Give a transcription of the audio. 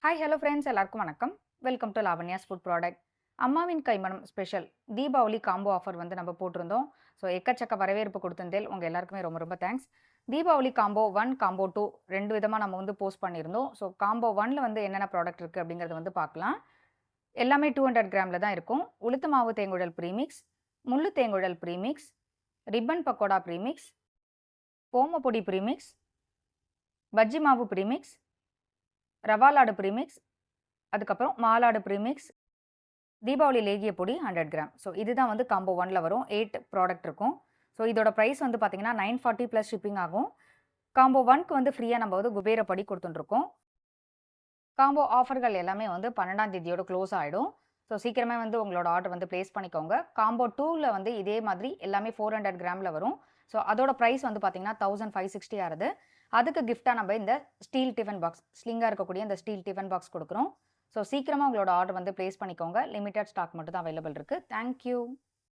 Hi hello friends எல்லாருக்கும் வணக்கம். Welcome to Lavanya's food product. அம்மாவின் கைமணம் ஸ்பெஷல் தீபாவளி காம்போ ஆஃபர் வந்து நம்ம போட்டிருந்தோம். ஸோ எக்கச்சக்க வரவேற்பு கொடுத்திருந்தேன். உங்கள் எல்லாருக்குமே ரொம்ப ரொம்ப தேங்க்ஸ். தீபாவளி காம்போ 1 காம்போ 2 2 விதமாக நம்ம வந்து போஸ்ட் பண்ணியிருந்தோம். ஸோ காம்போ 1ல வந்து என்னென்ன ப்ராடக்ட் இருக்குது அப்படிங்கிறத வந்து பார்க்கலாம். எல்லாமே 200 கிராமில் தான் இருக்கும். உளுத்து மாவு தேங்குழல் ப்ரீமிக்ஸ், முள்ளு தேங்குழல் ப்ரீமிக்ஸ், ரிப்பன் பக்கோடா ப்ரீமிக்ஸ், ஓமப்பொடி ப்ரீமிக்ஸ், பஜ்ஜி மாவு ப்ரீமிக்ஸ், ரவா லாடு ப்ரீமிக்ஸ், அதுக்கப்புறம் மாலாடு ப்ரீமிக்ஸ், தீபாவளி லேகிய பொடி 100 கிராம். ஸோ இதுதான் வந்து காம்போ 1ல வரும். 8 ப்ராடக்ட் இருக்கும். ஸோ இதோட ப்ரைஸ் வந்து பார்த்தீங்கன்னா 940 ப்ளஸ் ஷிப்பிங் ஆகும். காம்போ 1க்கு வந்து ஃப்ரீயாக நம்ம வந்து குபேரப்படி கொடுத்துட்டுருக்கோம். காம்போ ஆஃபர்கள் எல்லாமே வந்து 12ஆம் தேதியோட க்ளோஸ் ஆகிடும். ஸோ சீக்கிரமே வந்து உங்களோட ஆர்டர் வந்து ப்ளேஸ் பண்ணிக்கோங்க. காம்போ 2ல வந்து இதே மாதிரி எல்லாமே 400 கிராமில் வரும். ஸோ அதோட ப்ரைஸ் வந்து பார்த்தீங்கன்னா 1560 ஆகுது. அதுக்கு கிஃப்டாக நம்ம இந்த ஸ்டீல் டிஃபன் பாக்ஸ், ஸ்லிங்காக இருக்கக்கூடிய இந்த ஸ்டீல் டிஃபன் பாக்ஸ் கொடுக்குறோம். ஸோ சீக்கிரமாக உங்களோட ஆர்டர் வந்து ப்ளேஸ் பண்ணிக்கோங்க. லிமிட்டட் ஸ்டாக் மட்டும் தான் அவைலபிள் இருக்குது. தேங்க்யூ.